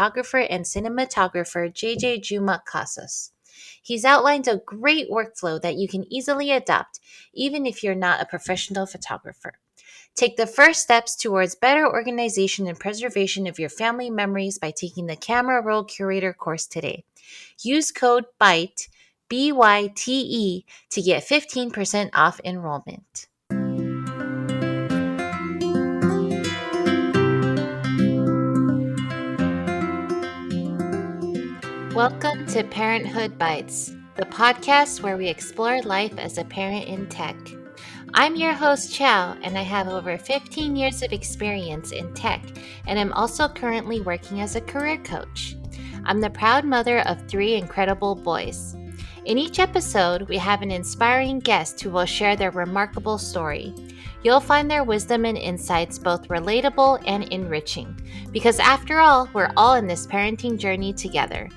photographer and cinematographer JJ Juma Casas. He's outlined a great workflow that you can easily adopt, even if you're not a professional photographer. Take the first steps towards better organization and preservation of your family memories by taking the Camera Roll Curator course today. Use code BYTE, BYTE, to get 15% off enrollment. Welcome to Parenthood Bites, the podcast where we explore life as a parent in tech. I'm your host, Chow, and I have over 15 years of experience in tech, and I'm also currently working as a career coach. I'm the proud mother of 3 incredible boys. In each episode, we have an inspiring guest who will share their remarkable story. You'll find their wisdom and insights both relatable and enriching, because after all, we're all in this parenting journey together.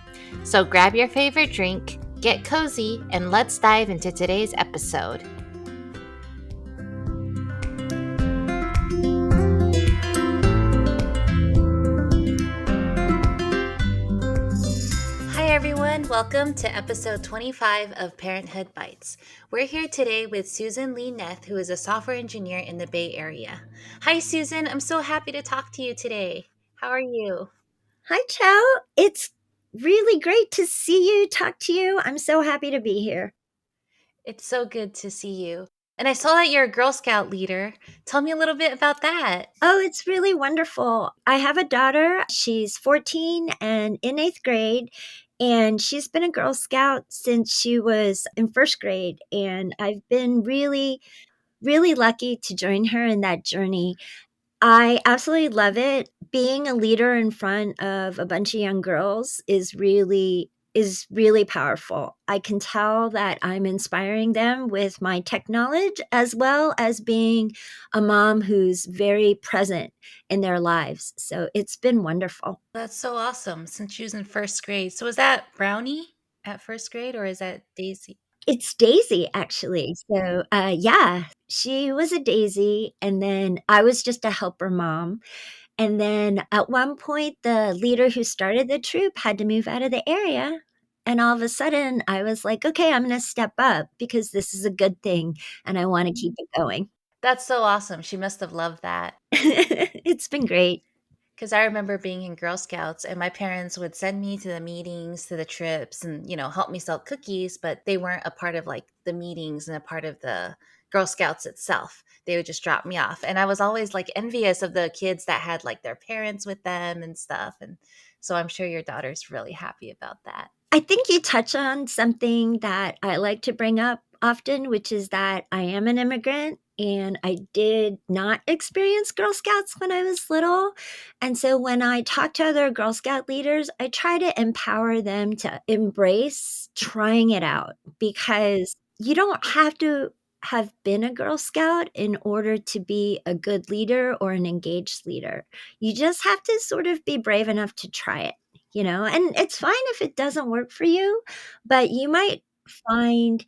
So grab your favorite drink, get cozy, and let's dive into today's episode. Hi everyone, welcome to episode 25 of Parenthood Bites. We're here today with Susan Lee Neth, who is a software engineer in the Bay Area. Hi Susan, I'm so happy to talk to you today. How are you? Hi, Chow. It's really great to see you, talk to you. I'm so happy to be here. It's so good to see you. And I saw that you're a Girl Scout leader. Tell me a little bit about that. Oh, it's really wonderful. I have a daughter. She's 14 and in 8th grade, and she's been a Girl Scout since she was in 1st grade. And I've been really, really lucky to join her in that journey. I absolutely love it. Being a leader in front of a bunch of young girls is really powerful. I can tell that I'm inspiring them with my tech knowledge as well as being a mom who's very present in their lives. So it's been wonderful. That's so awesome since she was in 1st grade. So is that Brownie at 1st grade or is that Daisy? It's Daisy, actually. So, yeah, she was a Daisy, and then I was just a helper mom. And then at one point, the leader who started the troop had to move out of the area. And all of a sudden, I was like, okay, I'm going to step up because this is a good thing and I want to keep it going. That's so awesome. She must have loved that. It's been great. Because I remember being in Girl Scouts and my parents would send me to the meetings, to the trips, and, help me sell cookies, but they weren't a part of like the meetings and a part of the Girl Scouts itself. They would just drop me off. And I was always like envious of the kids that had like their parents with them and stuff. And so I'm sure your daughter's really happy about that. I think you touch on something that I like to bring up often, which is that I am an immigrant and I did not experience Girl Scouts when I was little. And so when I talk to other Girl Scout leaders, I try to empower them to embrace trying it out, because you don't have to have been a Girl Scout in order to be a good leader or an engaged leader. You just have to sort of be brave enough to try it. And it's fine if it doesn't work for you, but you might find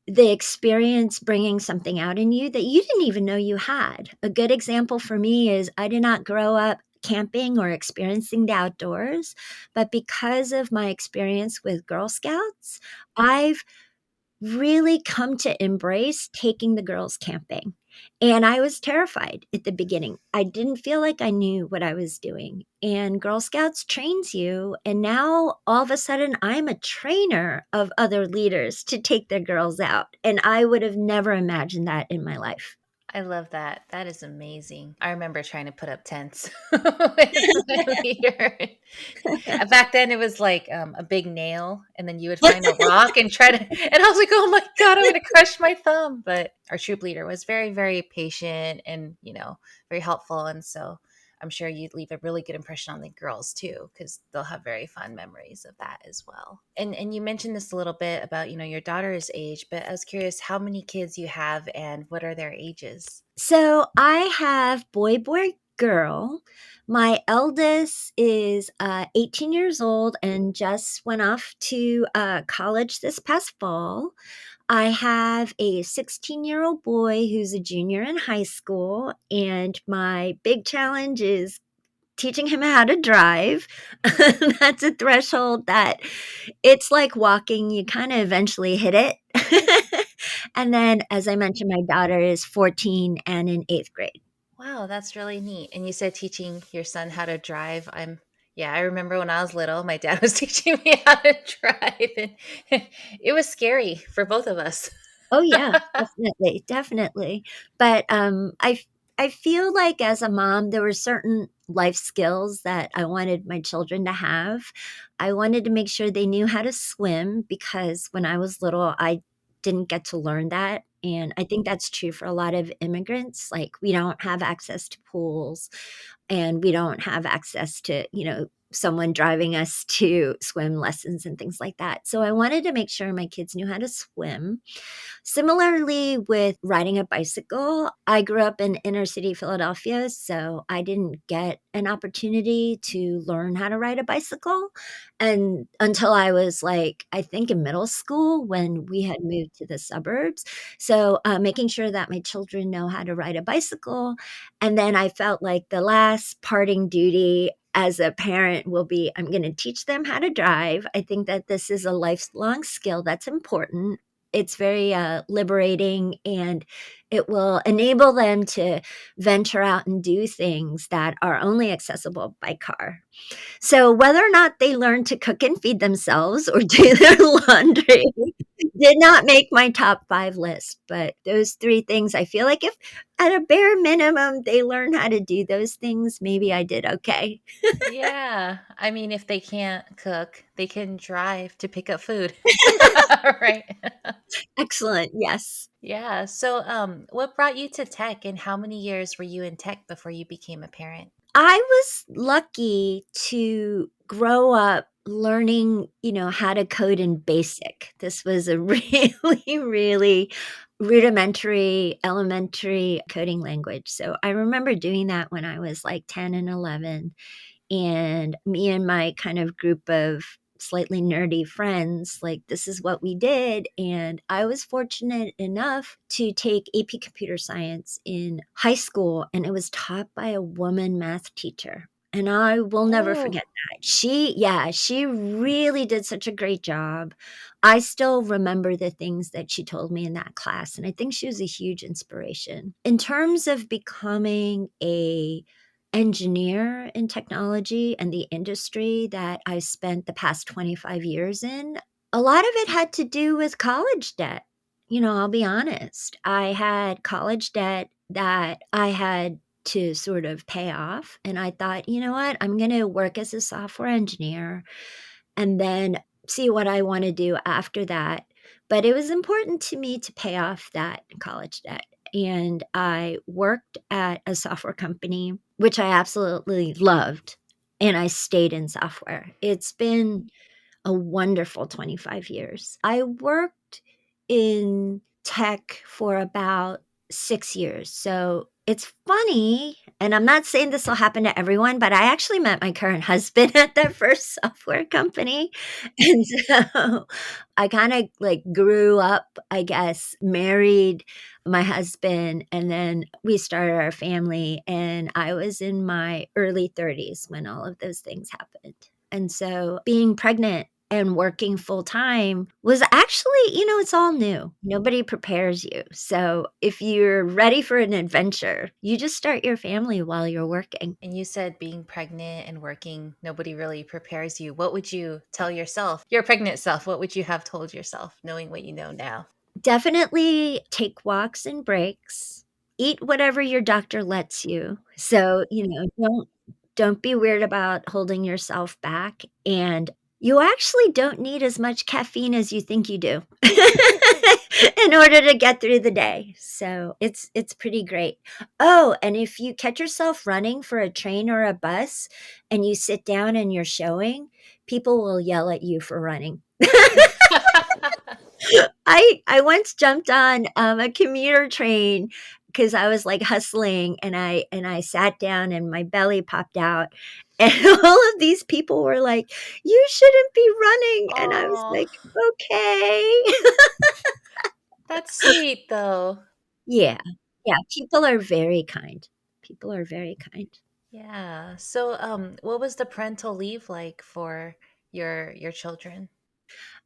the experience bringing something out in you that you didn't even know you had. A good example for me is I did not grow up camping or experiencing the outdoors, but because of my experience with Girl Scouts, I've really come to embrace taking the girls camping. And I was terrified at the beginning. I didn't feel like I knew what I was doing. And Girl Scouts trains you. And now all of a sudden, I'm a trainer of other leaders to take their girls out. And I would have never imagined that in my life. I love that. That is amazing. I remember trying to put up tents with my leader. Back then, it was like a big nail, and then you would find a rock and try to. And I was like, "Oh my god, I'm going to crush my thumb!" But our troop leader was very, very patient and very helpful, and so I'm sure you'd leave a really good impression on the girls too, because they'll have very fond memories of that as well. And you mentioned this a little bit about your daughter's age, but I was curious how many kids you have and what are their ages? So I have boy, girl. My eldest is 18 years old and just went off to college this past fall. I have a 16-year-old boy who's a junior in high school, and my big challenge is teaching him how to drive. That's a threshold that it's like walking, you kind of eventually hit it. And then, as I mentioned, my daughter is 14 and in 8th grade. Wow, that's really neat. And you said teaching your son how to drive. Yeah, I remember when I was little, my dad was teaching me how to drive, and it was scary for both of us. Oh yeah, definitely, definitely. But, I feel like as a mom, there were certain life skills that I wanted my children to have. I wanted to make sure they knew how to swim because when I was little, I didn't get to learn that, and I think that's true for a lot of immigrants, like, we don't have access to pools, and we don't have access to, someone driving us to swim lessons and things like that. So I wanted to make sure my kids knew how to swim. Similarly, with riding a bicycle, I grew up in inner city Philadelphia, so I didn't get an opportunity to learn how to ride a bicycle and until I was like, I think in middle school when we had moved to the suburbs. So, making sure that my children know how to ride a bicycle. And then I felt like the last parting duty as a parent will be I'm going to teach them how to drive. I think that this is a lifelong skill that's important. It's very liberating and it will enable them to venture out and do things that are only accessible by car. So whether or not they learn to cook and feed themselves or do their laundry did not make my top 5 list, but those 3 things, I feel like if at a bare minimum they learn how to do those things, maybe I did okay. Yeah. I mean, if they can't cook, they can drive to pick up food. Right. Excellent, yes. Yeah. So, what brought you to tech and how many years were you in tech before you became a parent? I was lucky to grow up learning, how to code in BASIC. This was a really, really rudimentary, elementary coding language. So I remember doing that when I was like 10 and 11. And me and my kind of group of slightly nerdy friends, like, this is what we did. And I was fortunate enough to take AP Computer Science in high school, and it was taught by a woman math teacher. And I will never Oh, forget that. She really did such a great job. I still remember the things that she told me in that class, and I think she was a huge inspiration. In terms of becoming a engineer in technology and the industry that I spent the past 25 years in, a lot of it had to do with college debt. I'll be honest. I had college debt that I had to sort of pay off. And I thought, you know what? I'm going to work as a software engineer and then see what I want to do after that. But it was important to me to pay off that college debt. And I worked at a software company, which I absolutely loved. And I stayed in software. It's been a wonderful 25 years. I worked in tech for about 6 years. So it's funny, and I'm not saying this will happen to everyone, but I actually met my current husband at that first software company. And so I kind of like grew up, I guess, married my husband, and then we started our family. And I was in my early 30s when all of those things happened. And so being pregnant and working full time was actually, it's all new. Nobody prepares you. So if you're ready for an adventure, you just start your family while you're working. and you said being pregnant and working, nobody really prepares you. What would you tell yourself, your pregnant self? What would you have told yourself, knowing what you know now? Definitely take walks and breaks. Eat whatever your doctor lets you. So, don't be weird about holding yourself back, and you actually don't need as much caffeine as you think you do in order to get through the day. So, it's pretty great. Oh, and if you catch yourself running for a train or a bus and you sit down and you're showing, people will yell at you for running. I once jumped on, a commuter train because I was, like, hustling, and I sat down and my belly popped out, and all of these people were like, "You shouldn't be running," and I was Oh, like, "Okay." that's sweet though. Yeah. Yeah, people are very kind. People are very kind. Yeah. So, what was the parental leave like for your children?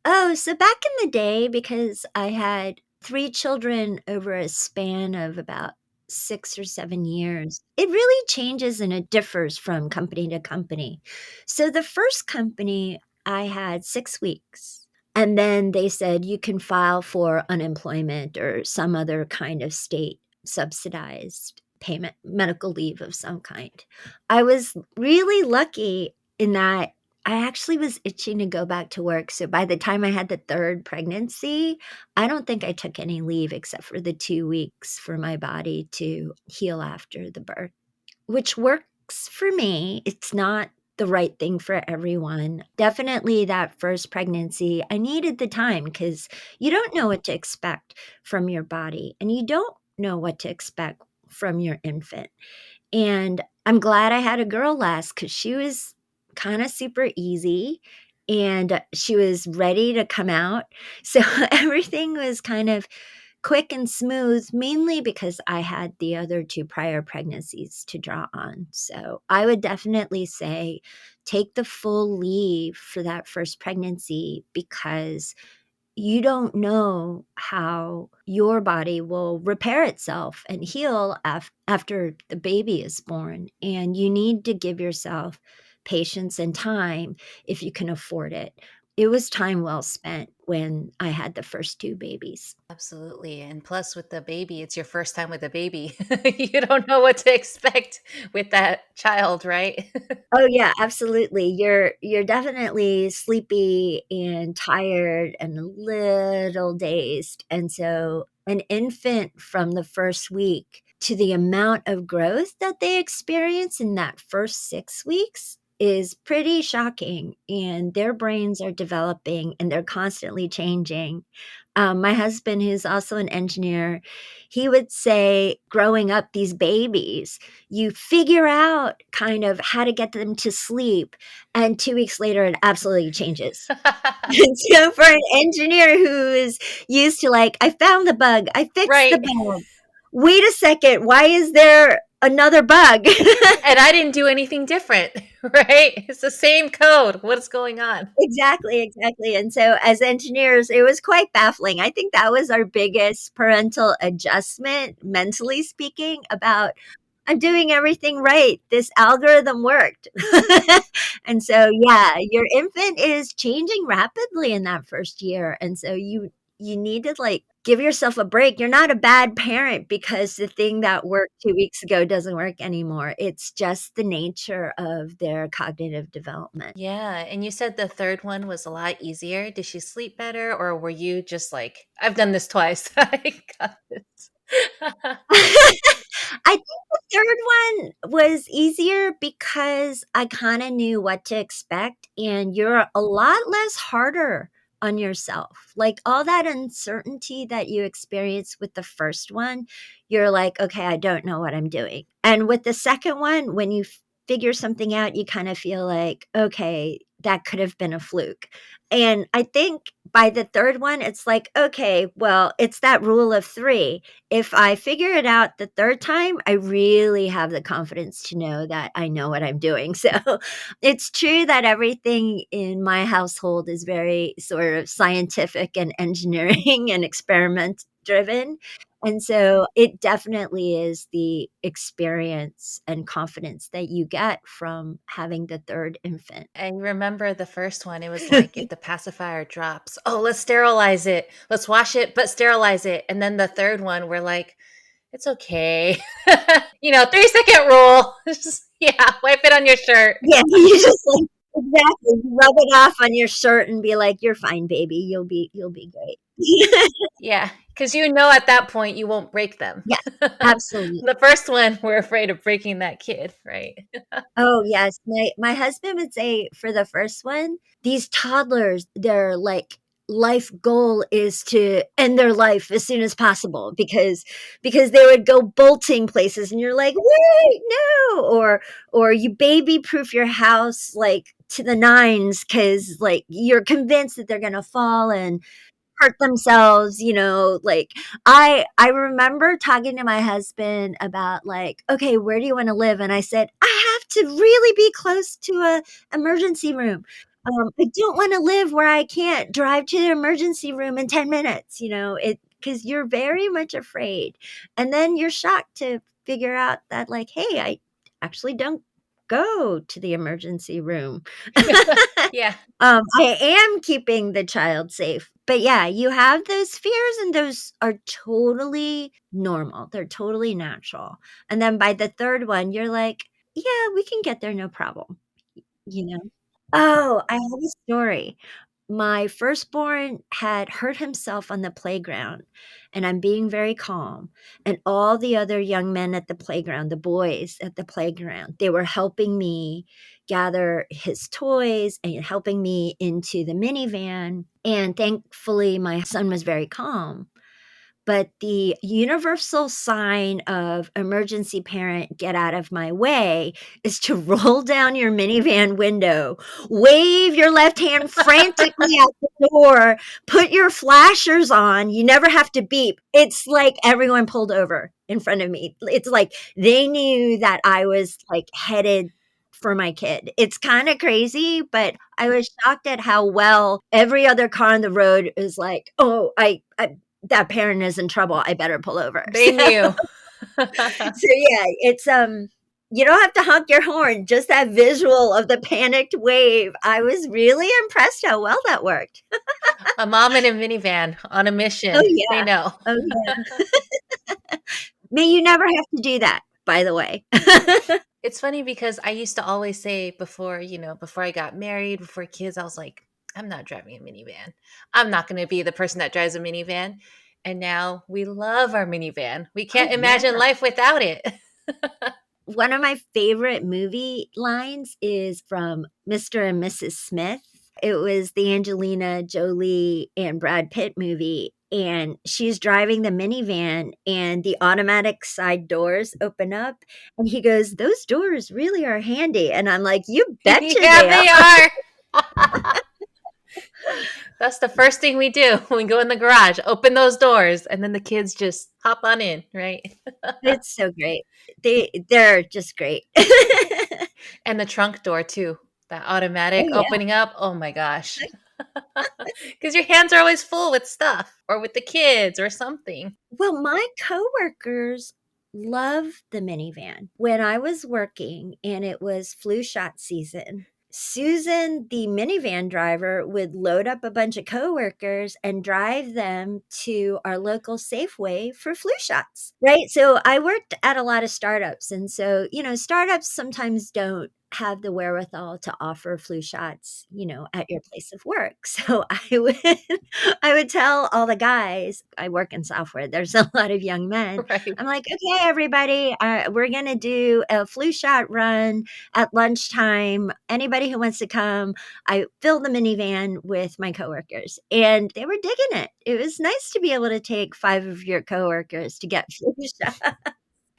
Oh, so back in the day, because I had 3 children over a span of about 6 or 7 years, it really changes and it differs from company to company. So the first company, I had 6 weeks, and then they said, "You can file for unemployment or some other kind of state subsidized payment medical leave of some kind." I was really lucky in that I actually was itching to go back to work, so by the time I had the 3rd pregnancy, I don't think I took any leave except for the 2 weeks for my body to heal after the birth, which works for me. It's not the right thing for everyone. Definitely that first pregnancy, I needed the time because you don't know what to expect from your body, and you don't know what to expect from your infant. And I'm glad I had a girl last because she was kinda super easy, and she was ready to come out. So everything was kind of quick and smooth, mainly because I had the other 2 prior pregnancies to draw on. So I would definitely say take the full leave for that first pregnancy because you don't know how your body will repair itself and heal after the baby is born. And you need to give yourself patience and time if you can afford it. It was time well spent when I had the first 2 babies. Absolutely. And plus, with the baby, it's your first time with a baby. You don't know what to expect with that child, right? Oh, yeah, absolutely. You're definitely sleepy and tired and a little dazed, and so an infant from the first week to the amount of growth that they experience in that first 6 weeks is pretty shocking, and their brains are developing, and they're constantly changing. My husband, who's also an engineer, he would say growing up, these babies, you figure out kind of how to get them to sleep, and 2 weeks later, it absolutely changes. And so for an engineer who is used to like, "I found the bug, I fixed the Right. bug. Wait a second, why is there another bug?" And I didn't do anything different, right? It's the same code. What's going on? Exactly, exactly, and so as engineers, it was quite baffling. I think that was our biggest parental adjustment, mentally speaking, about I'm doing everything right. This algorithm worked. And so, yeah, your infant is changing rapidly in that first year. And so you need to like give yourself a break. You're not a bad parent because the thing that worked 2 weeks ago doesn't work anymore. It's just the nature of their cognitive development. Yeah. And you said the third one was a lot easier. Did she sleep better, or were you just like, I've done this twice? I got this. I think the 3rd one was easier because I kinda knew what to expect, and you're a lot less harder on yourself. Like, all that uncertainty that you experienced with the first one, you're like, "Okay, I don't know what I'm doing." And with the second one, when you figure something out, you kinda feel like, "Okay, that could have been a fluke." And I think by the 3rd one, it's like, "Okay, well, it's that rule of 3. If I figure it out the 3rd time, I really have the confidence to know that I know what I'm doing." So, it's true that everything in my household is very sort of scientific and engineering and experiment driven, and so it definitely is the experience and confidence that you get from having the 3rd infant. I remember the first one, it was like, if the pacifier drops, oh, let's sterilize it. Let's wash it, but sterilize it. And then the third one, we're like, it's okay. 3-second rule. Just, yeah, wipe it on your shirt. Yeah, you just, like exactly, you rub it off on your shirt and be like, "You're fine, baby. You'll be great." Yeah, because at that point you won't break them. Yes, absolutely. The first one, we're afraid of breaking that kid, right? Oh, yes. My husband would say for the first one, these toddlers, their, like, life goal is to end their life as soon as possible because they would go bolting places and you're like, "Wait, no!" Or you baby-proof your house, like, to the nines because like, you're convinced that they're gonna fall and hurt themselves, like I remember talking to my husband about like, okay, where do you want to live? And I said, I have to really be close to a emergency room. I don't want to live where I can't drive to the emergency room in 10 minutes, it because you're very much afraid. And then you're shocked to figure out that like, hey, I actually don't go to the emergency room. Yeah. I am keeping the child safe. But yeah, you have those fears, and those are totally normal. They're totally natural. And then by the third one, you're like, yeah, we can get there, no problem. You know? Oh, I have a story. My firstborn had hurt himself on the playground, and I'm being very calm. And all the other young men at the playground, the boys at the playground, they were helping me gather his toys and helping me into the minivan. And thankfully, my son was very calm. But the universal sign of emergency parent, get out of my way, is to roll down your minivan window, wave your left hand frantically out the door, put your flashers on. You never have to beep. It's like everyone pulled over in front of me. It's like they knew that I was like headed for my kid. It's kind of crazy, but I was shocked at how well every other car on the road is like, oh, I that parent is in trouble. I better pull over. They knew. So yeah, it's you don't have to honk your horn, just that visual of the panicked wave. I was really impressed how well that worked. A mom in a minivan on a Oh mission. They yeah. know. Oh yeah. May you never have to do that, by the way. It's funny because I used to always say before I got married, before kids, I was like, I'm not driving a minivan. I'm not going to be the person that drives a minivan. And now we love our minivan. We Oh can't yeah. imagine life without it. One of my favorite movie lines is from Mr. and Mrs. Smith. It was the Angelina Jolie and Brad Pitt movie, and she's driving the minivan, and the automatic side doors open up, and he goes, "Those doors really are handy." And I'm like, "You betcha Yeah, they are." they are. That's the first thing we do when we go in the garage. Open those doors, and then the kids just hop on in, right? It's so great. They're just great. And the trunk door too. That Oh automatic yeah. opening up. Oh my gosh. Because your hands are always full with stuff or with the kids or something. Well, my coworkers love the minivan. When I was working and it was flu shot season, Susan, the minivan driver, would load up a bunch of coworkers and drive them to our local Safeway for flu shots. Right. So I worked at a lot of startups. And so, startups sometimes don't have the wherewithal to offer flu shots, at your place of work. So I would tell all the guys, I work in software, there's a lot of young men. Right. I'm like, okay, everybody, we're going to do a flu shot run at lunchtime. Anybody who wants to come, I fill the minivan with my coworkers, and they were digging it. It was nice to be able to take 5 of your coworkers to get flu shot.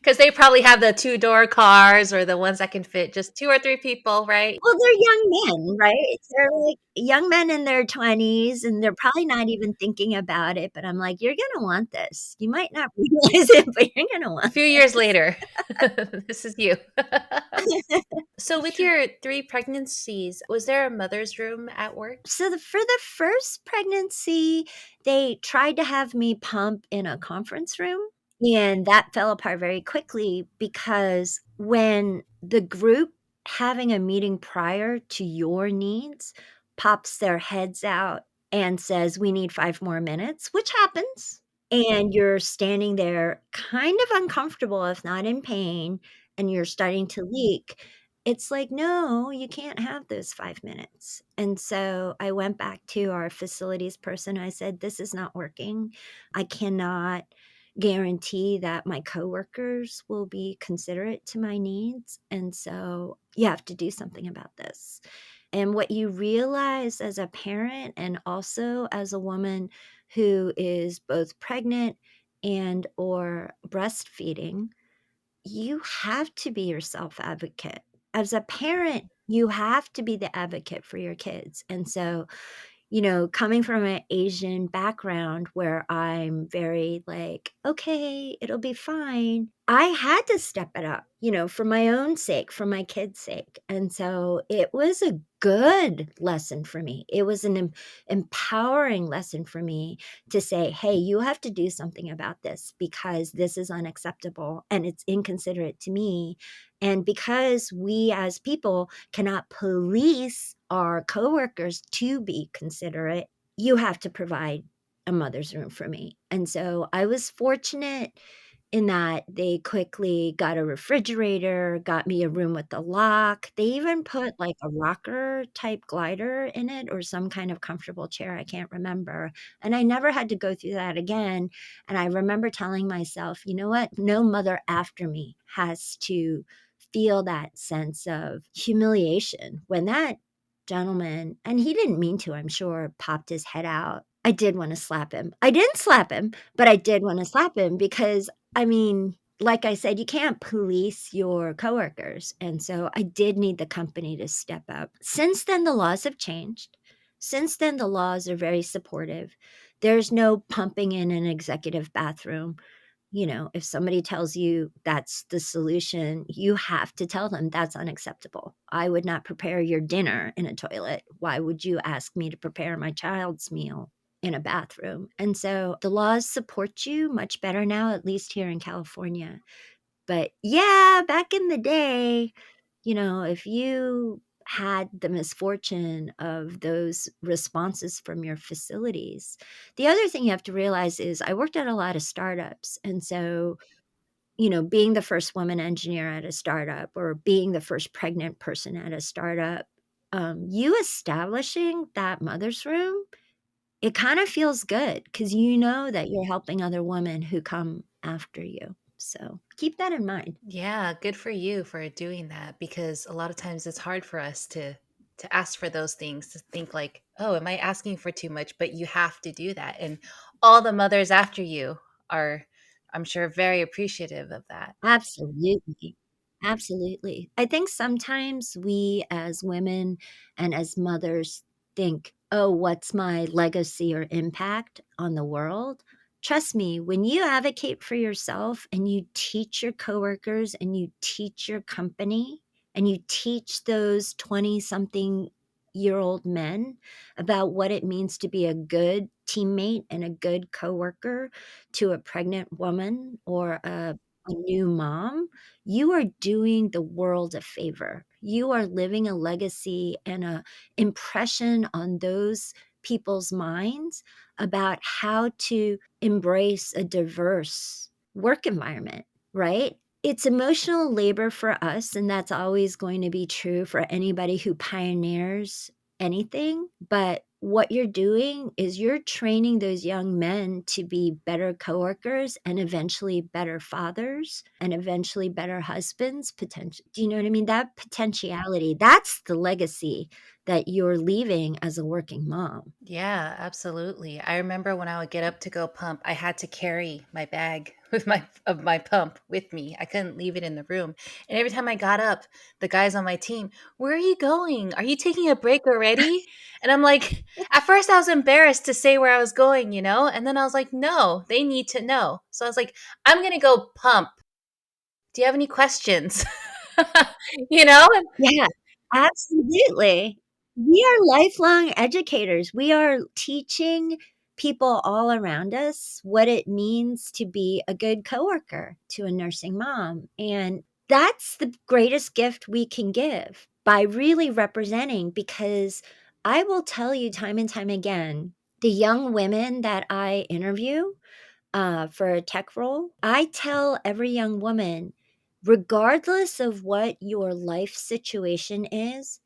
Because they probably have the two-door cars or the ones that can fit just 2 or 3 people, right? Well, they're young men, right? They're like young men in their 20s, and they're probably not even thinking about it. But I'm like, you're going to want this. You might not realize it, but you're going to A want few years later, this is you. So, with your 3 pregnancies, was there a mother's room at work? So for the first pregnancy, they tried to have me pump in a conference room, and that fell apart very quickly because when the group having a meeting prior to your needs pops their heads out and says, "We need 5 more minutes," which happens, and you're standing there kind of uncomfortable, if not in pain, and you're starting to leak, it's like, "No, you can't have those 5 minutes." And so I went back to our facilities person. I said, "This is not working. I cannot guarantee that my coworkers will be considerate to my needs. And so you have to do something about this." And what you realize as a parent and also as a woman who is both pregnant and or breastfeeding, you have to be your self advocate. As a parent, you have to be the advocate for your kids. And so coming from an Asian background where I'm very like, okay, it'll be fine. I had to step it up, for my own sake, for my kids' sake. And so it was a good lesson for me. It was an empowering lesson for me to say, hey, you have to do something about this because this is unacceptable and it's inconsiderate to me. And because we as people cannot police our coworkers to be considerate, you have to provide a mother's room for me. And so I was fortunate in that they quickly got a refrigerator, got me a room with a lock. They even put like a rocker type glider in it or some kind of comfortable chair. I can't remember. And I never had to go through that again. And I remember telling myself, you know what? No mother after me has to feel that sense of humiliation when that gentleman, and he didn't mean to, I'm sure, popped his head out. I did want to slap him. I didn't slap him, but I did want to slap him because I mean, like I said, you can't police your coworkers. And so I did need the company to step up. Since then, the laws have changed. Since then, the laws are very supportive. There's no pumping in an executive bathroom. If somebody tells you that's the solution, you have to tell them that's unacceptable. I would not prepare your dinner in a toilet. Why would you ask me to prepare my child's meal in a bathroom? And so the laws support you much better now, at least here in California. But yeah, back in the day, if you had the misfortune of those responses from your facilities. The other thing you have to realize is I worked at a lot of startups. And so, being the first woman engineer at a startup or being the first pregnant person at a startup, you establishing that mother's room, it kind of feels good because you know that you're helping other women who come after you. So keep that in mind. Yeah, good for you for doing that because a lot of times it's hard for us to ask for those things, to think like, "Oh, am I asking for too much?" But you have to do that. And all the mothers after you are, I'm sure, very appreciative of that. Absolutely. Absolutely. I think sometimes we as women and as mothers think, oh, what's my legacy or impact on the world? Trust me, when you advocate for yourself and you teach your coworkers and you teach your company and you teach those 20 something year old men about what it means to be a good teammate and a good coworker to a pregnant woman or a new mom, you are doing the world a favor. You are living a legacy and a impression on those people's minds about how to embrace a diverse work environment, right? It's emotional labor for us, and that's always going to be true for anybody who pioneers anything. But what you're doing is you're training those young men to be better coworkers and eventually better fathers and eventually better husbands. Potential. Do you know what I mean? That potentiality, that's the legacy that you're leaving as a working mom. Yeah, absolutely. I remember when I would get up to go pump, I had to carry my bag with my pump with me. I couldn't leave it in the room. And every time I got up, the guys on my team, "Where are you going? Are you taking a break already?" And I'm like, at first I was embarrassed to say where I was going, And then I was like, "No, they need to know." So I was like, "I'm going to go pump. Do you have any questions?" you know? Yeah, absolutely. We are lifelong educators. We are teaching people all around us what it means to be a good coworker to a nursing mom. And that's the greatest gift we can give by really representing, because I will tell you time and time again, the young women that I interview for a tech role, I tell every young woman, regardless of what your life situation is,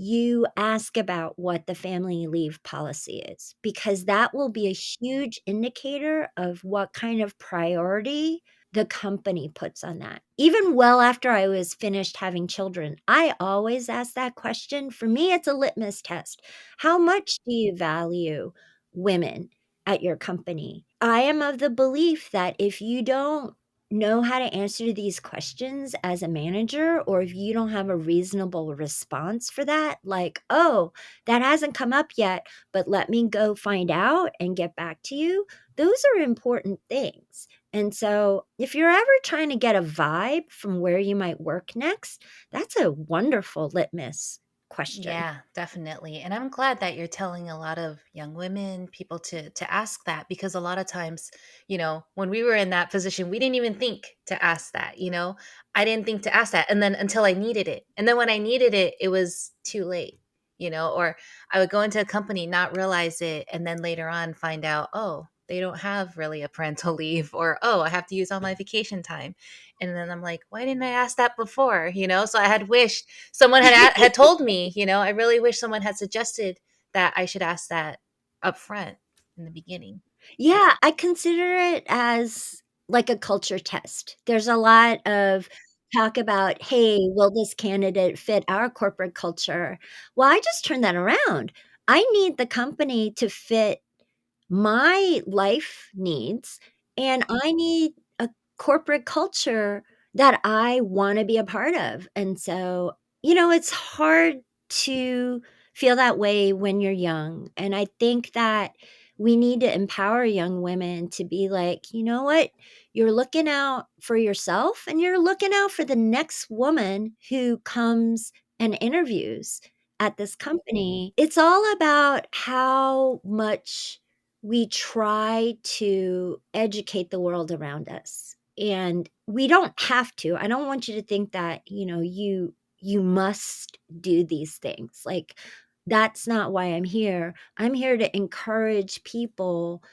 you ask about what the family leave policy is, because that will be a huge indicator of what kind of priority the company puts on that. Even well after I was finished having children, I always ask that question. For me, it's a litmus test. How much do you value women at your company? I am of the belief that if you don't know how to answer these questions as a manager, or if you don't have a reasonable response for that, like, "Oh, that hasn't come up yet, but let me go find out and get back to you," those are important things. And so, if you're ever trying to get a vibe from where you might work next, that's a wonderful litmus question. Yeah, definitely. And I'm glad that you're telling a lot of young women, people to ask that, because a lot of times, when we were in that position, we didn't even think to ask that. I didn't think to ask that, and then until I needed it. And then when I needed it, it was too late. Or I would go into a company, not realize it, and then later on find out, oh, they don't have really a parental leave, or oh, I have to use all my vacation time. And then I'm like, why didn't I ask that before? So I had wished someone had told me. I really wish someone had suggested that I should ask that up front in the beginning. Yeah, I consider it as like a culture test. There's a lot of talk about, "Hey, will this candidate fit our corporate culture?" Well, I just turn that around. I need the company to fit my life needs, and I need a corporate culture that I wanna be a part of, and so, it's hard to feel that way when you're young, and I think that we need to empower young women to be like, "You know what? You're looking out for yourself, and you're looking out for the next woman who comes and interviews at this company." It's all about how much we try to educate the world around us, and we don't have to. I don't want you to think that, you must do these things. Like, that's not why I'm here. I'm here to encourage people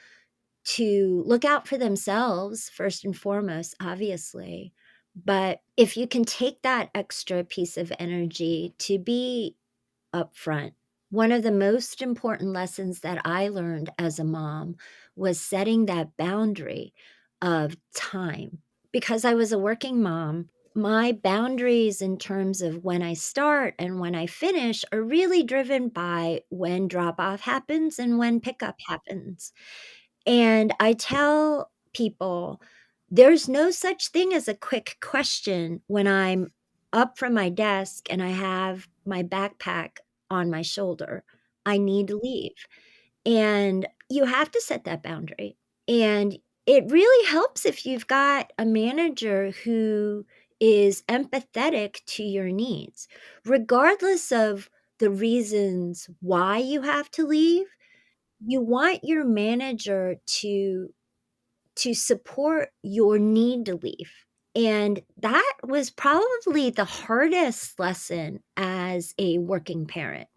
to look out for themselves first and foremost, obviously. But if you can take that extra piece of energy to be upfront. One of the most important lessons that I learned as a mom was setting that boundary of time. Because I was a working mom, my boundaries in terms of when I start and when I finish are really driven by when drop off happens and when pickup happens. And I tell people there's no such thing as a quick question when I'm up from my desk and I have my backpack on my shoulder. I need to leave. And you have to set that boundary. And it really helps if you've got a manager who is empathetic to your needs, regardless of the reasons why you have to leave. You want your manager to support your need to leave. And that was probably the hardest lesson as a working parent.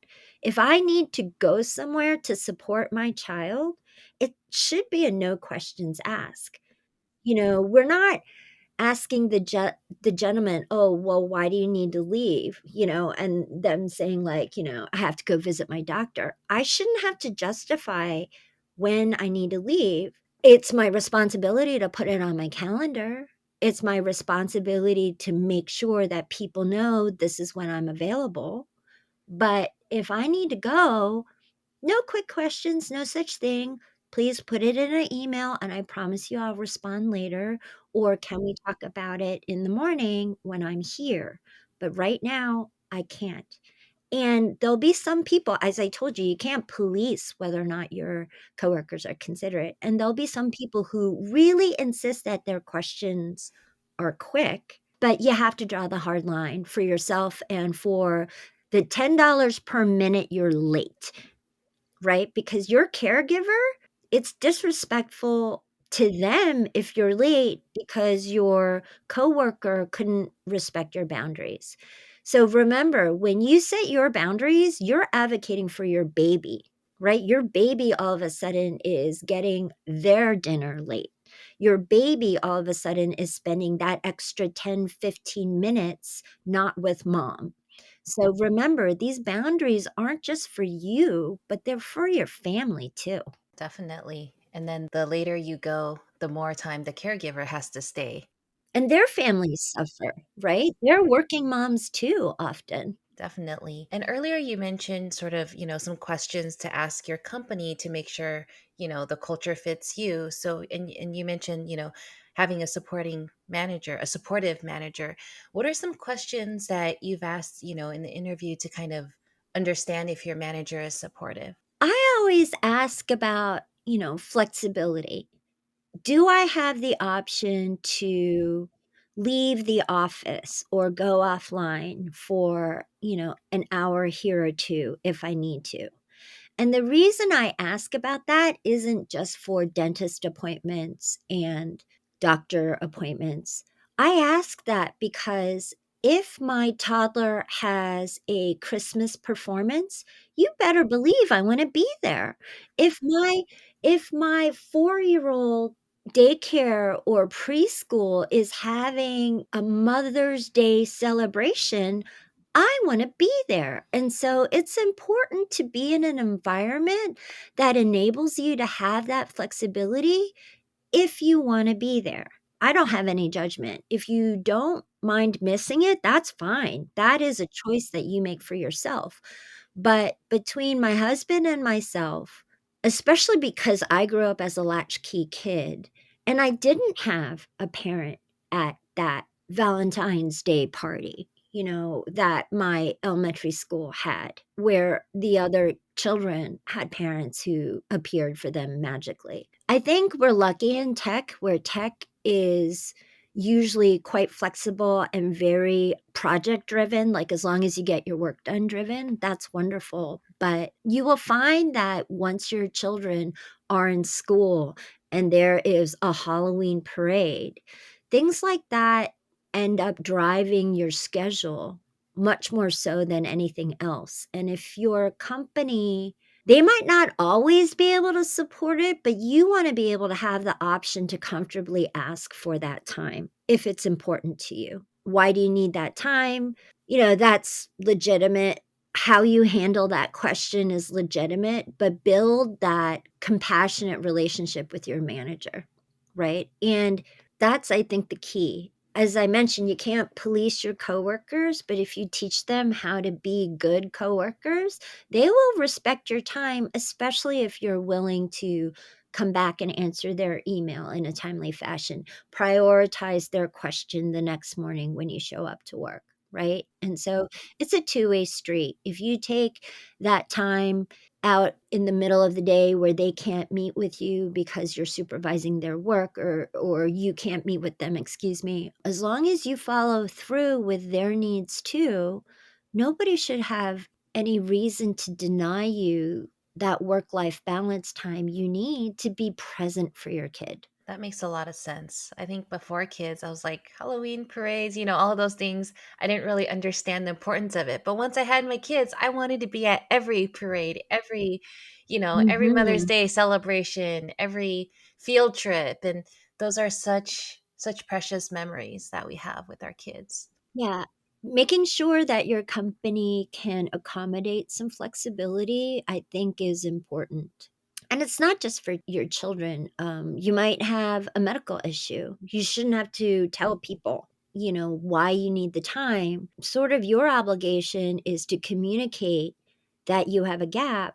If I need to go somewhere to support my child, it should be a no questions asked. We're not asking the gentleman, "Oh, well, why do you need to leave?" And them saying like, "I have to go visit my doctor." I shouldn't have to justify when I need to leave. It's my responsibility to put it on my calendar. It's my responsibility to make sure that people know this is when I'm available. But if I need to go, no quick questions, no such thing. Please put it in an email and I promise you I'll respond later. Or can we talk about it in the morning when I'm here? But right now, I can't. And there'll be some people, as I told you, you can't police whether or not your coworkers are considerate. And there'll be some people who really insist that their questions are quick, but you have to draw the hard line for yourself and for the $10 per minute you're late, right? Because your caregiver, it's disrespectful to them if you're late because your coworker couldn't respect your boundaries. So remember, when you set your boundaries, you're advocating for your baby, right? Your baby all of a sudden is getting their dinner late. Your baby all of a sudden is spending that extra 10, 15 minutes not with mom. So remember, these boundaries aren't just for you, but they're for your family too. Definitely. And then the later you go, the more time the caregiver has to stay. And their families suffer, right? They're working moms too often. Definitely. And earlier you mentioned sort of, some questions to ask your company to make sure, the culture fits you. So, and you mentioned, having a supportive manager. What are some questions that you've asked, in the interview to kind of understand if your manager is supportive? I always ask about, flexibility. Do I have the option to leave the office or go offline for, an hour here or two if I need to? And the reason I ask about that isn't just for dentist appointments and doctor appointments. I ask that because if my toddler has a Christmas performance, you better believe I want to be there. If my 4-year-old daycare or preschool is having a Mother's Day celebration, I wanna be there, and so it's important to be in an environment that enables you to have that flexibility if you wanna be there. I don't have any judgment. If you don't mind missing it, that's fine. That is a choice that you make for yourself. But between my husband and myself, especially because I grew up as a latchkey kid, and I didn't have a parent at that Valentine's Day party, that my elementary school had, where the other children had parents who appeared for them magically. I think we're lucky in tech, where tech is usually quite flexible and very project driven, like as long as you get your work done driven, that's wonderful. But you will find that once your children are in school and there is a Halloween parade, things like that end up driving your schedule much more so than anything else. And if your company, they might not always be able to support it, but you want to be able to have the option to comfortably ask for that time if it's important to you. Why do you need that time? That's legitimate. How you handle that question is legitimate, but build that compassionate relationship with your manager, right? And that's, I think, the key. As I mentioned, you can't police your coworkers, but if you teach them how to be good coworkers, they will respect your time, especially if you're willing to come back and answer their email in a timely fashion. Prioritize their question the next morning when you show up to work, right? And so it's a two-way street. If you take that time out in the middle of the day where they can't meet with you because you're supervising their work, or you can't meet with them, excuse me, as long as you follow through with their needs too, nobody should have any reason to deny you that work-life balance time you need to be present for your kid. That makes a lot of sense. I think before kids, I was like, Halloween parades, all of those things. I didn't really understand the importance of it. But once I had my kids, I wanted to be at every parade, every Mother's Mhm. Day celebration, every field trip. And those are such precious memories that we have with our kids. Yeah. Making sure that your company can accommodate some flexibility, I think, is important. And it's not just for your children. You might have a medical issue. You shouldn't have to tell people, why you need the time. Sort of your obligation is to communicate that you have a gap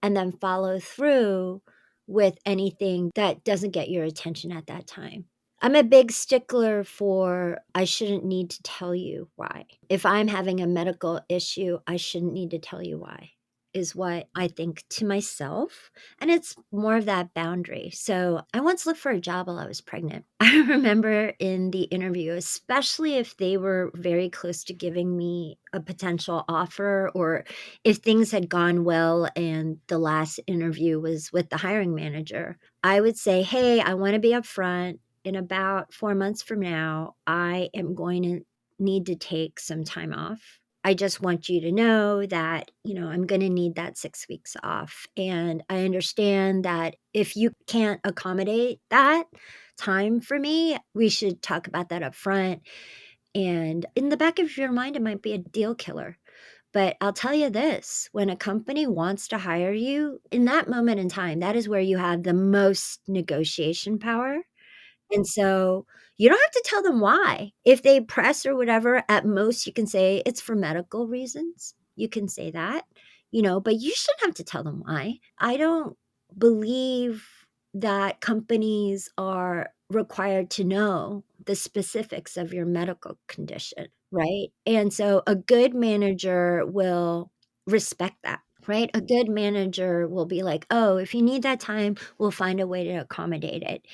and then follow through with anything that doesn't get your attention at that time. I'm a big stickler for I shouldn't need to tell you why. If I'm having a medical issue, I shouldn't need to tell you why, is what I think to myself. And it's more of that boundary. So I once looked for a job while I was pregnant. I remember in the interview, especially if they were very close to giving me a potential offer, or if things had gone well and the last interview was with the hiring manager, I would say, hey, I want to be upfront. In about 4 months from now, I am going to need to take some time off. I just want you to know that, I'm going to need that 6 weeks off. And I understand that if you can't accommodate that time for me, we should talk about that up front. And in the back of your mind, it might be a deal killer. But I'll tell you this, when a company wants to hire you, in that moment in time, that is where you have the most negotiation power. And so, you don't have to tell them why. If they press or whatever, at most you can say it's for medical reasons. You can say that, but you shouldn't have to tell them why. I don't believe that companies are required to know the specifics of your medical condition, right? And so a good manager will respect that, right? A good manager will be like, "Oh, if you need that time, we'll find a way to accommodate it."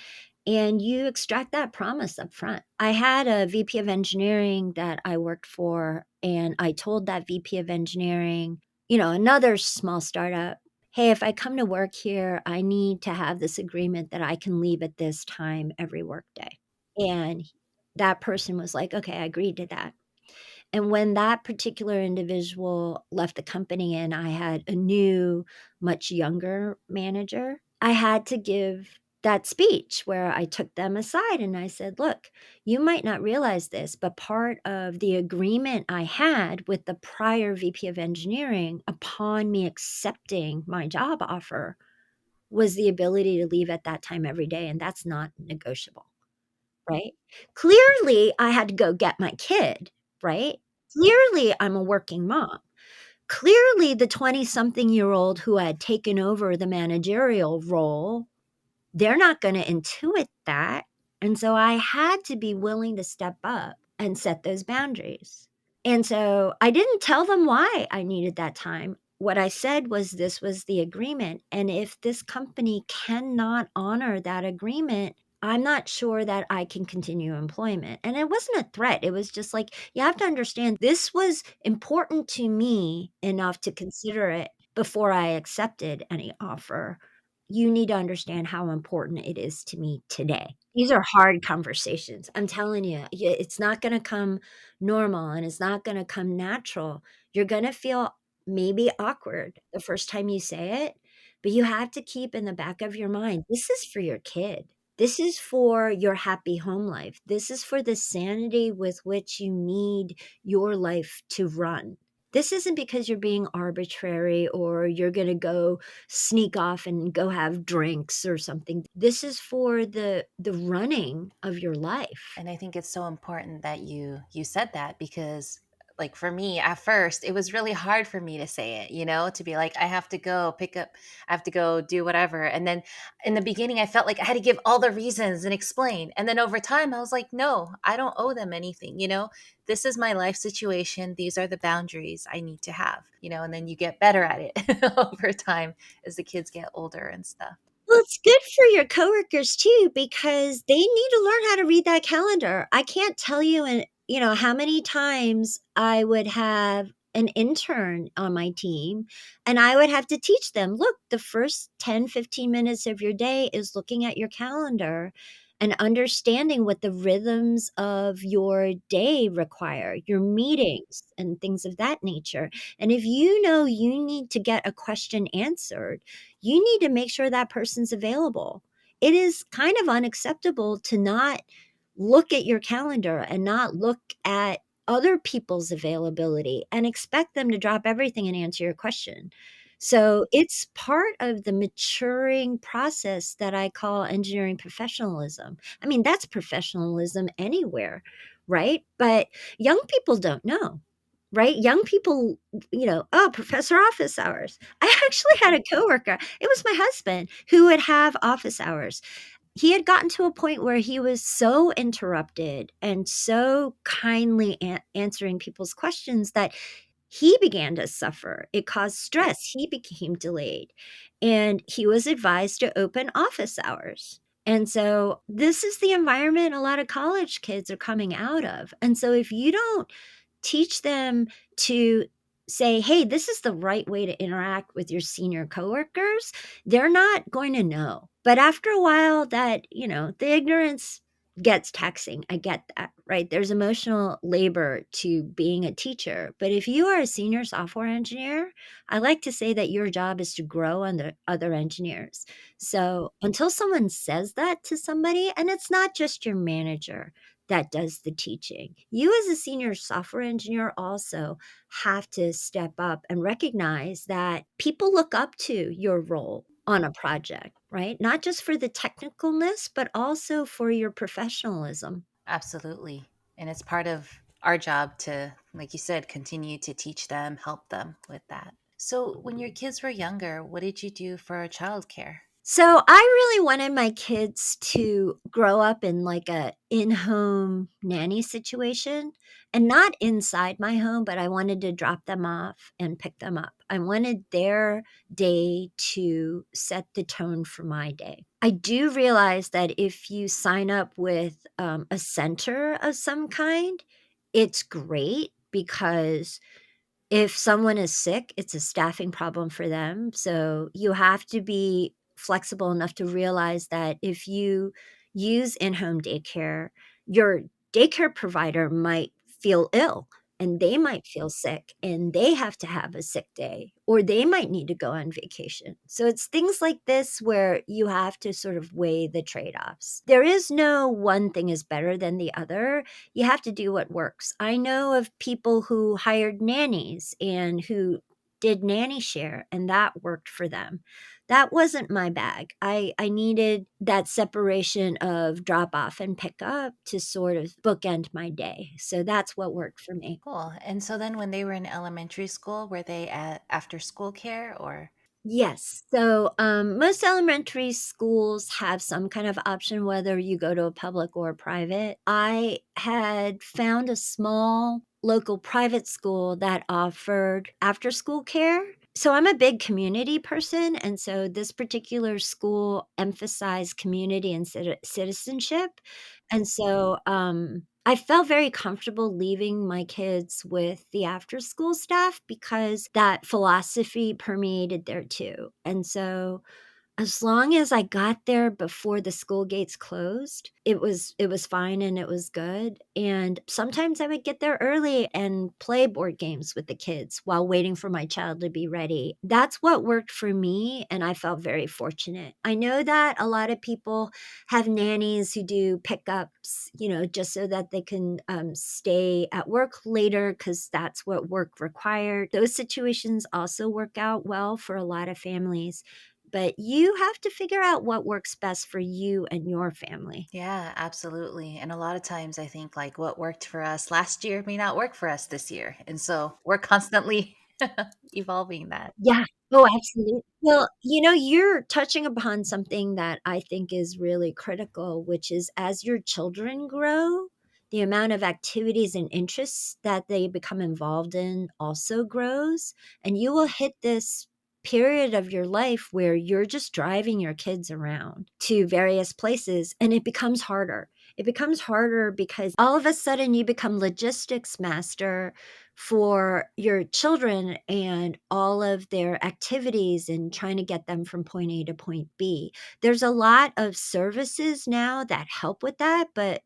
And you extract that promise up front. I had a VP of engineering that I worked for, and I told that VP of engineering, another small startup, "Hey, if I come to work here, I need to have this agreement that I can leave at this time every workday." And that person was like, "Okay, I agreed to that." And when that particular individual left the company and I had a new, much younger manager, I had to give that speech where I took them aside and I said, "Look, you might not realize this, but part of the agreement I had with the prior VP of engineering upon me accepting my job offer was the ability to leave at that time every day, and that's not negotiable." Right? Clearly, I had to go get my kid, right? Clearly, I'm a working mom. Clearly, the 20-something-year-old who had taken over the managerial role, they're not gonna intuit that, and so I had to be willing to step up and set those boundaries. And so I didn't tell them why I needed that time. What I said was this was the agreement, and if this company cannot honor that agreement, I'm not sure that I can continue employment. And it wasn't a threat. It was just like, you have to understand this was important to me enough to consider it before I accepted any offer. You need to understand how important it is to me today. These are hard conversations. I'm telling you, it's not going to come normal and it's not gonna come natural. You're gonna feel maybe awkward the first time you say it, but you have to keep in the back of your mind, this is for your kid. This is for your happy home life. This is for the sanity with which you need your life to run. This isn't because you're being arbitrary or you're gonna go sneak off and go have drinks or something. This is for the running of your life. And I think it's so important that you said that, because like for me at first it was really hard for me to say it, to be like, I have to go pick up, I have to go do whatever. And then in the beginning I felt like I had to give all the reasons and explain. And then over time I was like, no, I don't owe them anything, this is my life situation, these are the boundaries I need to have, and then you get better at it over time as the kids get older and stuff. Well, it's good for your coworkers too because they need to learn how to read that calendar. I can't tell you how many times I would have an intern on my team and I would have to teach them, look, the first 10, 15 minutes of your day is looking at your calendar and understanding what the rhythms of your day require, your meetings and things of that nature. And if you know you need to get a question answered, you need to make sure that person's available. It is kind of unacceptable to not look at your calendar and not look at other people's availability and expect them to drop everything and answer your question. So it's part of the maturing process that I call engineering professionalism. I mean, that's professionalism anywhere, right? But young people don't know. Right? Young people, "Oh, professor office hours." I actually had a coworker, it was my husband, who would have office hours. He had gotten to a point where he was so interrupted and so kindly answering people's questions that he began to suffer. It caused stress. He became delayed, and he was advised to open office hours. And so this is the environment a lot of college kids are coming out of. And so if you don't teach them to say, "Hey, this is the right way to interact with your senior coworkers," they're not going to know. But after a while the ignorance gets taxing. I get that, right? There's emotional labor to being a teacher. But if you are a senior software engineer, I like to say that your job is to grow under other engineers. So until someone says that to somebody, and it's not just your manager, that does the teaching. You as a senior software engineer also have to step up and recognize that people look up to your role on a project, right? Not just for the technicalness, but also for your professionalism. Absolutely. And it's part of our job to, like you said, continue to teach them, help them with that. So, when your kids were younger, what did you do for childcare? So I really wanted my kids to grow up in like a in-home nanny situation and not inside my home, but I wanted to drop them off and pick them up. I wanted their day to set the tone for my day. I do realize that if you sign up with a center of some kind, it's great because if someone is sick, it's a staffing problem for them, so you have to be flexible enough to realize that if you use in-home daycare, your daycare provider might feel ill, and they might feel sick, and they have to have a sick day, or they might need to go on vacation. So it's things like this where you have to sort of weigh the trade-offs. There is no one thing is better than the other. You have to do what works. I know of people who hired nannies and who did nanny share, and that worked for them. That wasn't my bag. I needed that separation of drop off and pick up to sort of bookend my day. So that's what worked for me. Cool. And so then when they were in elementary school, were they at after school care or? Yes. So, most elementary schools have some kind of option, whether you go to a public or a private. I had found a small local private school that offered after school care. So, I'm a big community person. And so, this particular school emphasized community and citizenship. And so, I felt very comfortable leaving my kids with the after school staff because that philosophy permeated there too. And so as long as I got there before the school gates closed, it was fine and it was good, and sometimes I would get there early and play board games with the kids while waiting for my child to be ready. That's what worked for me, and I felt very fortunate. I know that a lot of people have nannies who do pickups, just so that they can, stay at work later because that's what work required. Those situations also work out well for a lot of families. But you have to figure out what works best for you and your family. Yeah, absolutely. And a lot of times I think like what worked for us last year may not work for us this year. And so we're constantly evolving that. Yeah. Oh, absolutely. Well, you're touching upon something that I think is really critical, which is as your children grow, the amount of activities and interests that they become involved in also grows. And you will hit this period of your life where you're just driving your kids around to various places and it becomes harder. It becomes harder because all of a sudden you become logistics master for your children and all of their activities and trying to get them from point A to point B. There's a lot of services now that help with that, but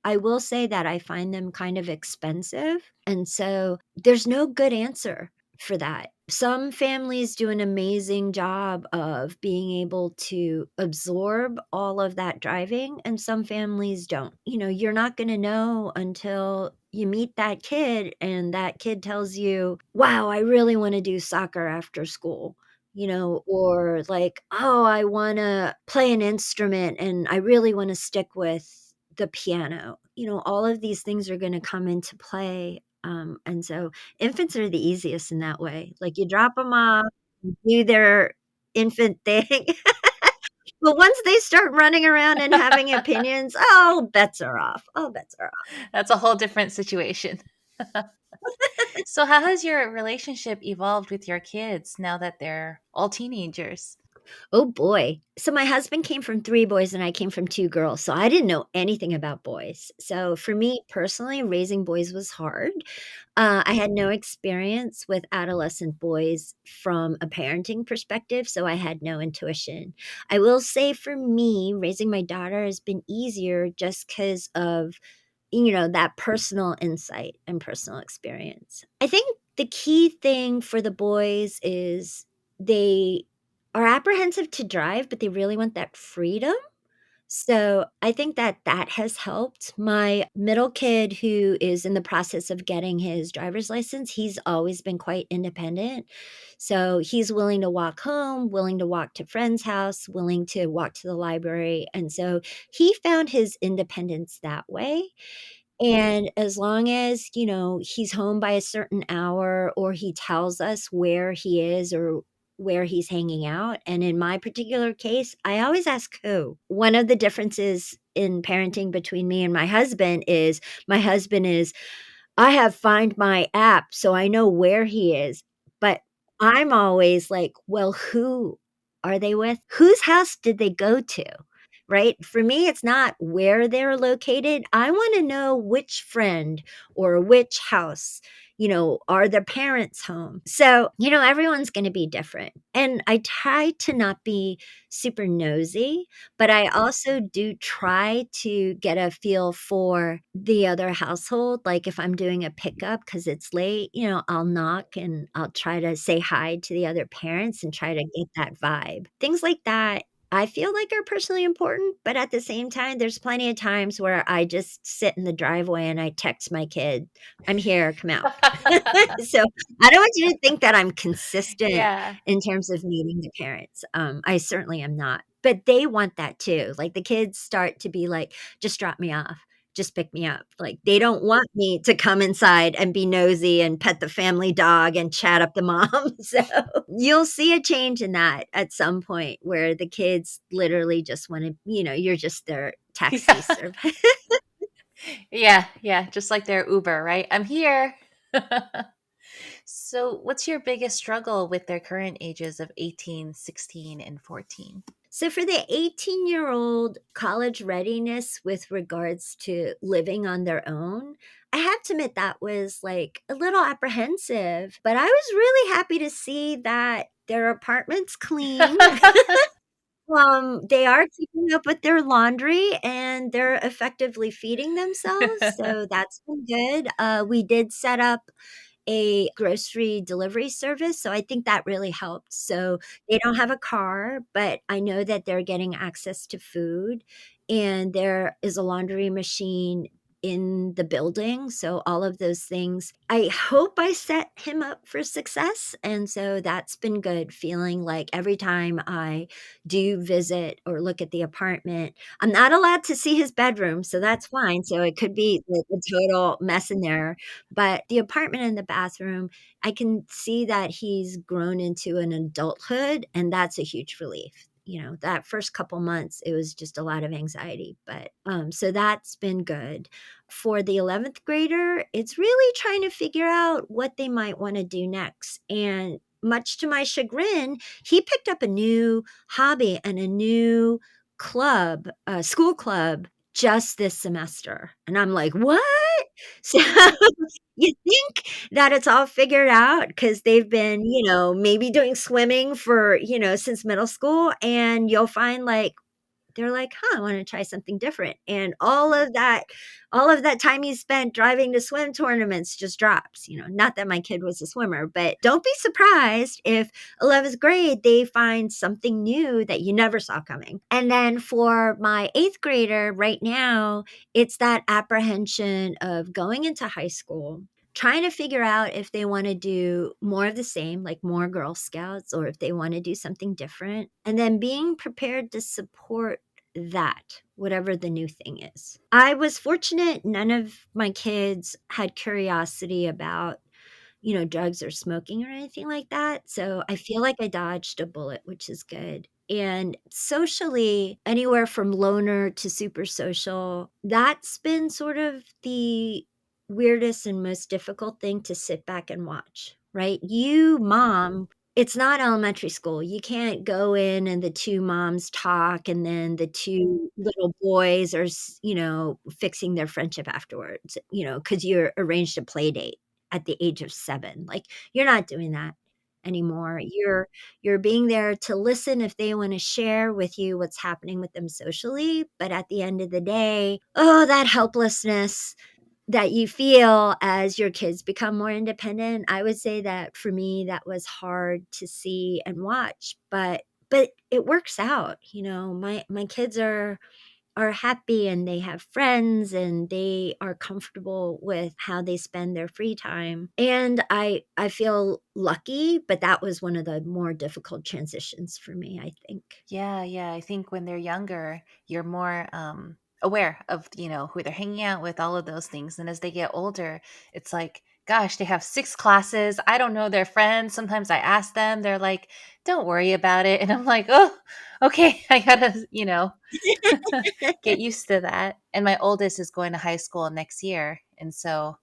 I will say that I find them kind of expensive. And so there's no good answer for that. Some families do an amazing job of being able to absorb all of that driving, and some families don't. You're not going to know until you meet that kid and that kid tells you, wow, I really want to do soccer after school. Or like, oh, I want to play an instrument and I really want to stick with the piano. All of these things are going to come into play. And so infants are the easiest in that way. Like you drop them off, do their infant thing. But once they start running around and having opinions, oh, bets are off. Oh, bets are off. That's a whole different situation. So how has your relationship evolved with your kids now that they're all teenagers? Oh boy. So my husband came from 3 boys and I came from 2 girls, so I didn't know anything about boys. So for me personally, raising boys was hard. I had no experience with adolescent boys from a parenting perspective, so I had no intuition. I will say for me, raising my daughter has been easier just because of that personal insight and personal experience. I think the key thing for the boys is they are apprehensive to drive, but they really want that freedom. So I think that that has helped. My middle kid, who is in the process of getting his driver's license, he's always been quite independent. So he's willing to walk home, willing to walk to friend's house, willing to walk to the library. And so he found his independence that way. And as long as, he's home by a certain hour or he tells us where he is or where he's hanging out. And in my particular case, I always ask who. One of the differences in parenting between me and my husband is I have Find My app, so I know where he is, but I'm always like, "Well, who are they with? Whose house did they go to?" Right? For me, it's not where they're located. I wanna know which friend or which house, are their parents home? So, everyone's gonna be different, and I try to not be super nosy, but I also do try to get a feel for the other household. Like if I'm doing a pickup because it's late, I'll knock and I'll try to say hi to the other parents and try to get that vibe. Things like that I feel like are personally important, but at the same time, there's plenty of times where I just sit in the driveway and I text my kid, "I'm here, come out." So I don't want you to think that I'm consistent Yeah. in terms of meeting the parents. I certainly am not, but they want that too. Like the kids start to be like, "Just drop me off. Just pick me up." Like they don't want me to come inside and be nosy and pet the family dog and chat up the mom. So you'll see a change in that at some point where the kids literally just want to, you're just their taxi Yeah. service. Yeah, yeah, just like their Uber, right? I'm here. So, what's your biggest struggle with their current ages of 18, 16, and 14? So, for the 18-year-old college readiness with regards to living on their own, I have to admit that was like a little apprehensive, but I was really happy to see that their apartment's clean. They are keeping up with their laundry and they're effectively feeding themselves. So that's been good. We did set up a grocery delivery service, so I think that really helped. So they don't have a car, but I know that they're getting access to food, and there is a laundry machine in the building, so all of those things. I hope I set him up for success, and so that's been good, feeling like every time I do visit or look at the apartment, I'm not allowed to see his bedroom, so that's fine, so it could be like a total mess in there, but the apartment and the bathroom, I can see that he's grown into an adulthood, and that's a huge relief. That first couple months, it was just a lot of anxiety, but so that's been good. For the 11th grader, it's really trying to figure out what they might want to do next. And much to my chagrin, he picked up a new hobby and a new club, school club, just this semester. And I'm like, what? So you think that it's all figured out because they've been, maybe doing swimming for, since middle school, and you'll find like they're like, "Huh, I wanna try something different," and all of that time you spent driving to swim tournaments just drops, not that my kid was a swimmer, but don't be surprised if 11th grade, they find something new that you never saw coming. And then for my 8th grader, right now, it's that apprehension of going into high school, trying to figure out if they wanna do more of the same, like more Girl Scouts, or if they wanna do something different, and then being prepared to support that, whatever the new thing is. I was fortunate none of my kids had curiosity about, drugs or smoking or anything like that. So I feel like I dodged a bullet, which is good. And socially, anywhere from loner to super social, that's been sort of the weirdest and most difficult thing to sit back and watch, right? You, mom, it's not elementary school. You can't go in and the 2 moms talk, and then the 2 little boys are fixing their friendship afterwards, because you arranged a play date at the age of 7. Like, you're not doing that anymore. You're being there to listen if they wanna share with you what's happening with them socially, but at the end of the day, oh, that helplessness that you feel as your kids become more independent. I would say that for me, that was hard to see and watch, but it works out. My kids are happy and they have friends and they are comfortable with how they spend their free time. And I feel lucky, but that was one of the more difficult transitions for me, I think. Yeah, yeah. I think when they're younger, you're more aware of, who they're hanging out with, all of those things. And as they get older, it's like gosh, they have 6 classes. I don't know their friends. Sometimes I ask them, they're like, don't worry about it. And I'm like, oh, okay, I gotta, get used to that. And my oldest is going to high school next year. And so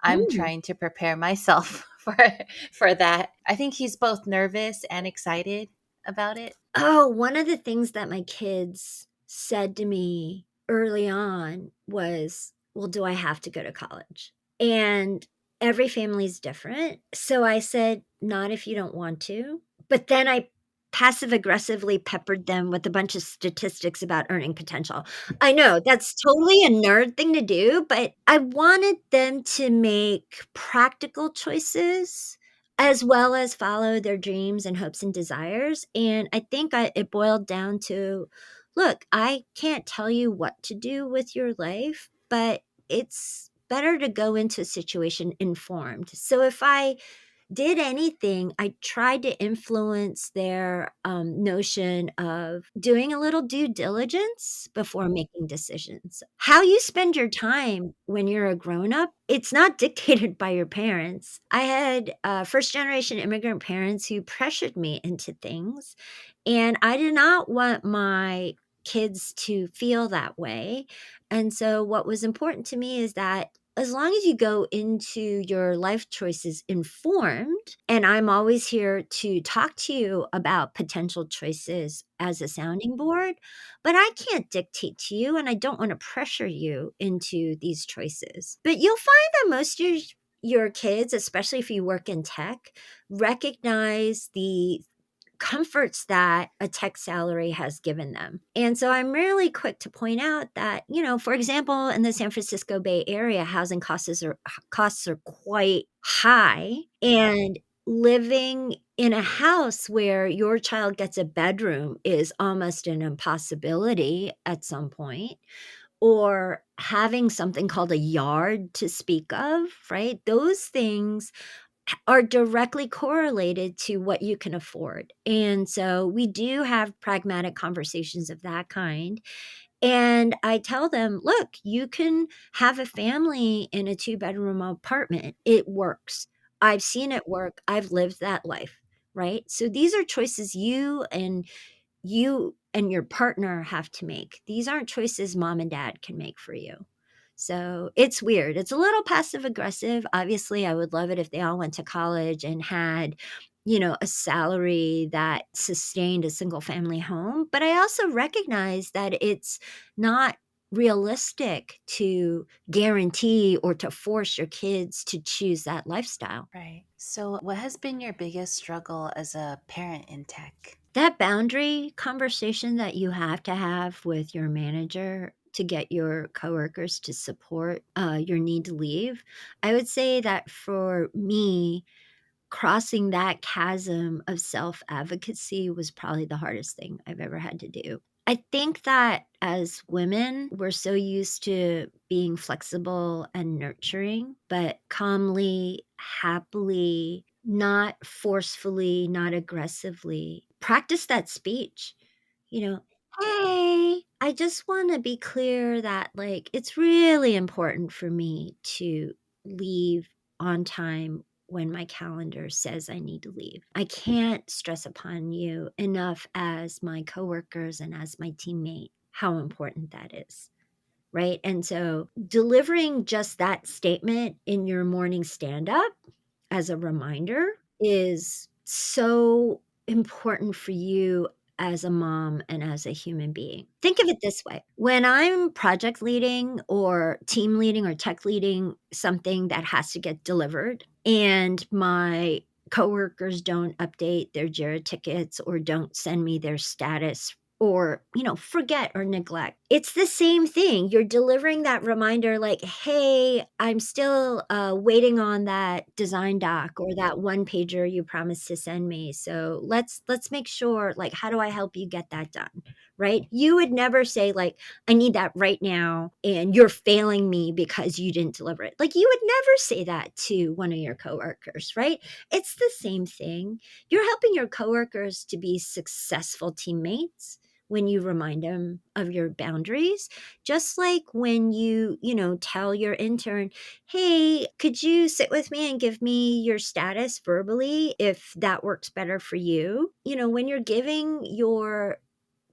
I'm Mm. trying to prepare myself for that. I think he's both nervous and excited about it. Oh, one of the things that my kids said to me early on was, "Well, do I have to go to college?" And every family's different. So I said, "Not if you don't want to." But then I passive aggressively peppered them with a bunch of statistics about earning potential. I know that's totally a nerd thing to do, but I wanted them to make practical choices as well as follow their dreams and hopes and desires, and I think it boiled down to, "Look, I can't tell you what to do with your life, but it's better to go into a situation informed." So if I did anything, I tried to influence their, notion of doing a little due diligence before making decisions. How you spend your time when you're a grown-up, it's not dictated by your parents. I had, first generation immigrant parents who pressured me into things, and I did not want my kids to feel that way, and so what was important to me is that as long as you go into your life choices informed, and I'm always here to talk to you about potential choices as a sounding board, but I can't dictate to you and I don't want to pressure you into these choices. But you'll find that most of your kids, especially if you work in tech, recognize the comforts that a tech salary has given them. And so I'm really quick to point out that, for example, in the San Francisco Bay Area, housing costs are quite high, and living in a house where your child gets a bedroom is almost an impossibility at some point, or having something called a yard to speak of, right? Those things are directly correlated to what you can afford. And so we do have pragmatic conversations of that kind. And I tell them, look, you can have a family in a 2-bedroom apartment. It works. I've seen it work. I've lived that life. Right. So these are choices you and your partner have to make. These aren't choices mom and dad can make for you. So it's weird. It's a little passive aggressive. Obviously, I would love it if they all went to college and had, a salary that sustained a single family home. But I also recognize that it's not realistic to guarantee or to force your kids to choose that lifestyle. Right. So, what has been your biggest struggle as a parent in tech? That boundary conversation that you have to have with your manager to get your coworkers to support your need to leave, I would say that for me, crossing that chasm of self advocacy was probably the hardest thing I've ever had to do. I think that as women, we're so used to being flexible and nurturing, but calmly, happily, not forcefully, not aggressively. Practice that speech. You know, "Hey, I just wanna be clear that, like, it's really important for me to leave on time when my calendar says I need to leave. I can't stress upon you enough as my coworkers and as my teammate how important that is." Right? And so delivering just that statement in your morning stand up as a reminder is so important for you as a mom and as a human being. Think of it this way. When I'm project leading or team leading or tech leading something that has to get delivered and my coworkers don't update their Jira tickets or don't send me their status or, forget or neglect. It's the same thing. You're delivering that reminder like, "Hey, I'm still, waiting on that design doc or that one pager you promised to send me. So let's make sure, like, how do I help you get that done?" Right? You would never say like, "I need that right now, and you're failing me because you didn't deliver it." Like, you would never say that to one of your coworkers, right? It's the same thing. You're helping your coworkers to be successful teammates, when you remind them of your boundaries. Just like when you tell your intern, hey, could you sit with me and give me your status verbally if that works better for you? When you're giving your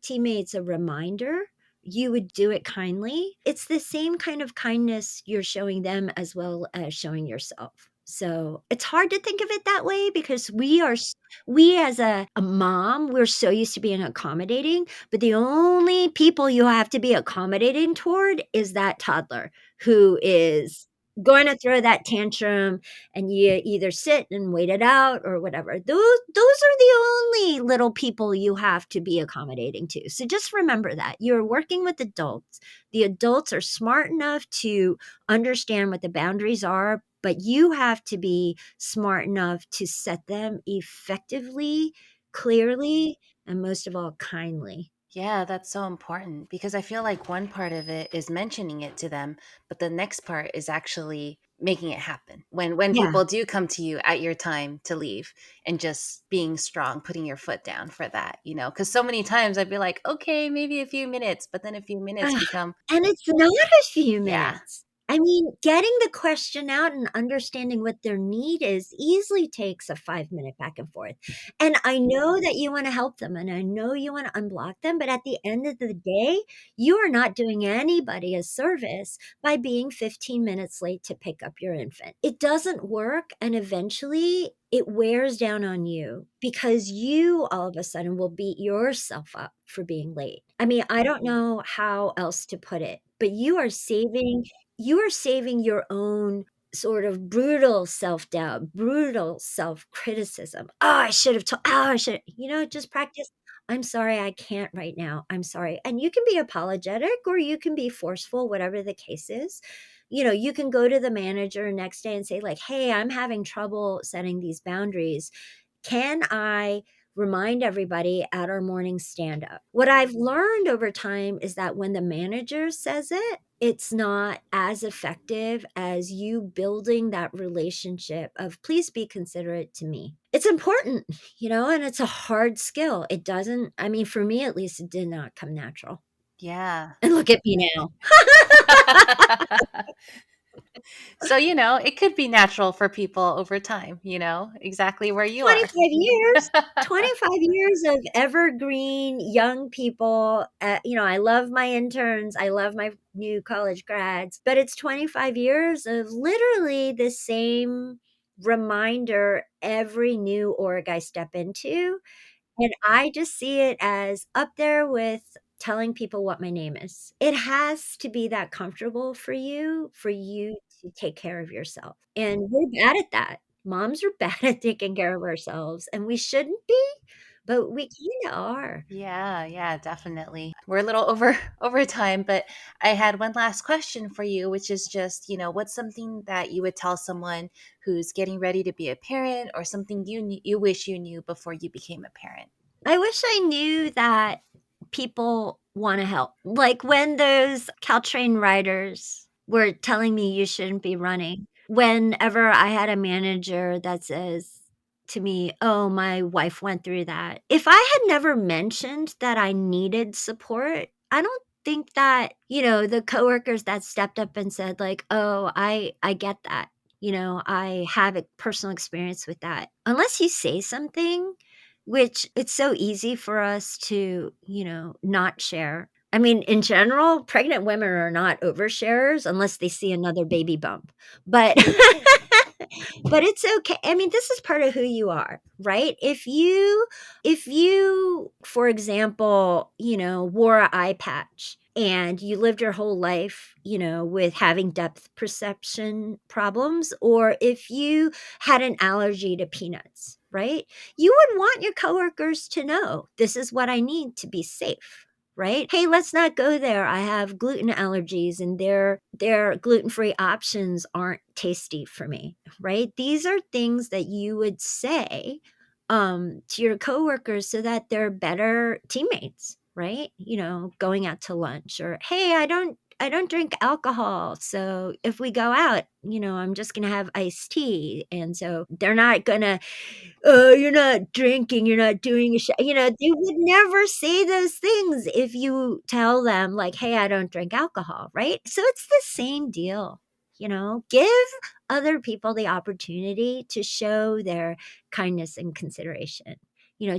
teammates a reminder, you would do it kindly. It's the same kind of kindness you're showing them as well as showing yourself. So it's hard to think of it that way because we as a mom, we're so used to being accommodating, but the only people you have to be accommodating toward is that toddler who is going to throw that tantrum, and you either sit and wait it out or whatever. Those are the only little people you have to be accommodating to. So just remember that you're working with adults. The adults are smart enough to understand what the boundaries are, but you have to be smart enough to set them effectively, clearly, and most of all, kindly. Yeah, that's so important because I feel like one part of it is mentioning it to them, but the next part is actually making it happen. When Yeah. people do come to you at your time to leave and just being strong, putting your foot down for that, cuz so many times I'd be like, "Okay, maybe a few minutes," but then a few minutes Ugh, become and it's not a few yeah. minutes. I mean, getting the question out and understanding what their need is easily takes a 5-minute back and forth. And I know that you wanna help them, and I know you wanna unblock them, but at the end of the day, you are not doing anybody a service by being 15 minutes late to pick up your infant. It doesn't work, and eventually, it wears down on you because you all of a sudden will beat yourself up for being late. I mean, I don't know how else to put it, but you are saving your own sort of brutal self-doubt, brutal self-criticism. "Oh, I should have told. Oh, I should," just practice, "I'm sorry, I can't right now. I'm sorry." And you can be apologetic or you can be forceful, whatever the case is. You can go to the manager next day and say like, "Hey, I'm having trouble setting these boundaries. Can I remind everybody at our morning stand up?" What I've learned over time is that when the manager says it, it's not as effective as you building that relationship of please be considerate to me. It's important, and it's a hard skill. It doesn't, I mean, for me at least, it did not come natural. Yeah. And look at me now. So, it could be natural for people over time, exactly where you are. 25 years. 25 years of evergreen young people. I love my interns. I love my new college grads, but it's 25 years of literally the same reminder every new org I step into. And I just see it as up there with telling people what my name is. It has to be that comfortable for you to take care of yourself. And we're bad at that. Moms are bad at taking care of ourselves, and we shouldn't be, but we kinda are. Yeah, yeah, definitely. We're a little over over time, but I had one last question for you, which is just, what's something that you would tell someone who's getting ready to be a parent or something you wish you knew before you became a parent? I wish I knew that people wanna help. Like, when those Caltrain riders were telling me you shouldn't be running, whenever I had a manager that says to me, "Oh, my wife went through that." If I had never mentioned that I needed support, I don't think that, the coworkers that stepped up and said like, "Oh, I get that. I have a personal experience with that." Unless you say something, which it's so easy for us to, not share. I mean, in general, pregnant women are not oversharers unless they see another baby bump. But but it's okay. I mean, this is part of who you are, right? If you, for example, wore an eye patch and you lived your whole life, with having depth perception problems, or if you had an allergy to peanuts, right? You would want your coworkers to know this is what I need to be safe, right? Hey, let's not go there. I have gluten allergies and their gluten-free options aren't tasty for me, right? These are things that you would say to your coworkers so that they're better teammates, right? Going out to lunch or, hey, don't drink alcohol. So if we go out, I'm just going to have iced tea. And so they're not going to, oh, you're not drinking, you're not doing a shot. They would never say those things if you tell them like, hey, I don't drink alcohol, right? So it's the same deal. Give other people the opportunity to show their kindness and consideration.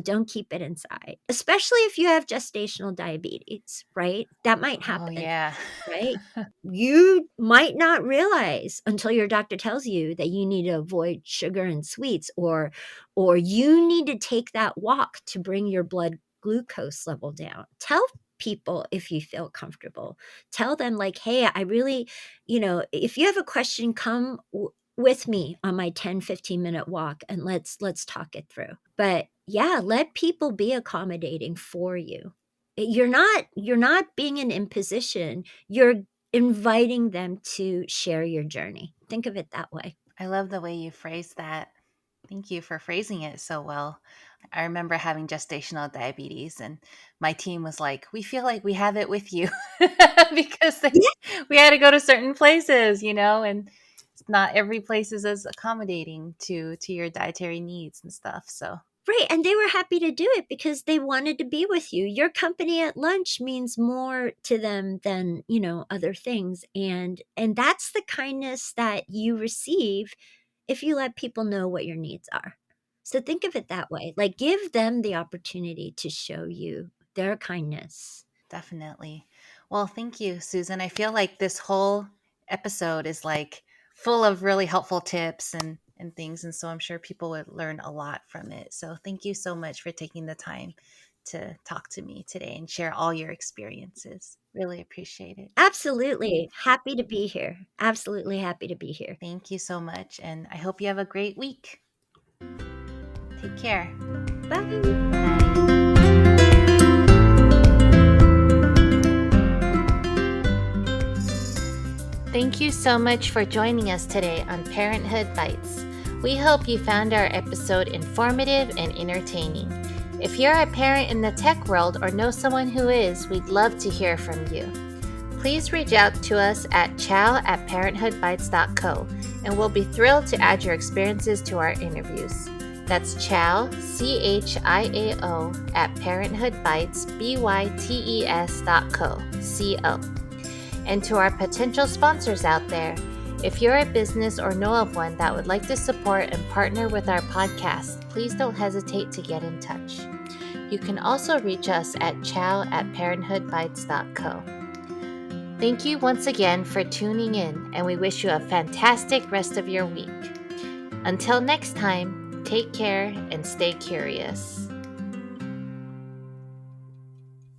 Don't keep it inside, especially if you have gestational diabetes, right? That might Oh, happen, yeah. right? You might not realize until your doctor tells you that you need to avoid sugar and sweets, or you need to take that walk to bring your blood glucose level down. Tell people if you feel comfortable. Tell them like, hey, I really, if you have a question, come with me on my 10-15 minute walk and let's talk it through. But yeah, let people be accommodating for you. You're not being an imposition. You're inviting them to share your journey. Think of it that way. I love the way you phrase that. Thank you for phrasing it so well. I remember having gestational diabetes, and my team was like, "We feel like we have it with you," because Yeah. we had to go to certain places, and not every place is as accommodating to your dietary needs and stuff. So Right, and they were happy to do it because they wanted to be with you. Your company at lunch means more to them than, other things, and that's the kindness that you receive if you let people know what your needs are. So think of it that way. Like, give them the opportunity to show you their kindness. definitely. Well, thank you, Susan. I feel like this whole episode is like full of really helpful tips and things. And so I'm sure people would learn a lot from it. So thank you so much for taking the time to talk to me today and share all your experiences. Really appreciate it. Absolutely. Happy to be here. Absolutely happy to be here. Thank you so much. And I hope you have a great week. Take care. Bye. Bye. Thank you so much for joining us today on Parenthood Bites. We hope you found our episode informative and entertaining. If you're a parent in the tech world or know someone who is, we'd love to hear from you. Please reach out to us at chow@parenthoodbites.co, and we'll be thrilled to add your experiences to our interviews. That's chow, CHIAO, @parenthoodbites.co. And to our potential sponsors out there, if you're a business or know of one that would like to support and partner with our podcast, please don't hesitate to get in touch. You can also reach us at chow@parenthoodbites.co. Thank you once again for tuning in, and we wish you a fantastic rest of your week. Until next time, take care and stay curious.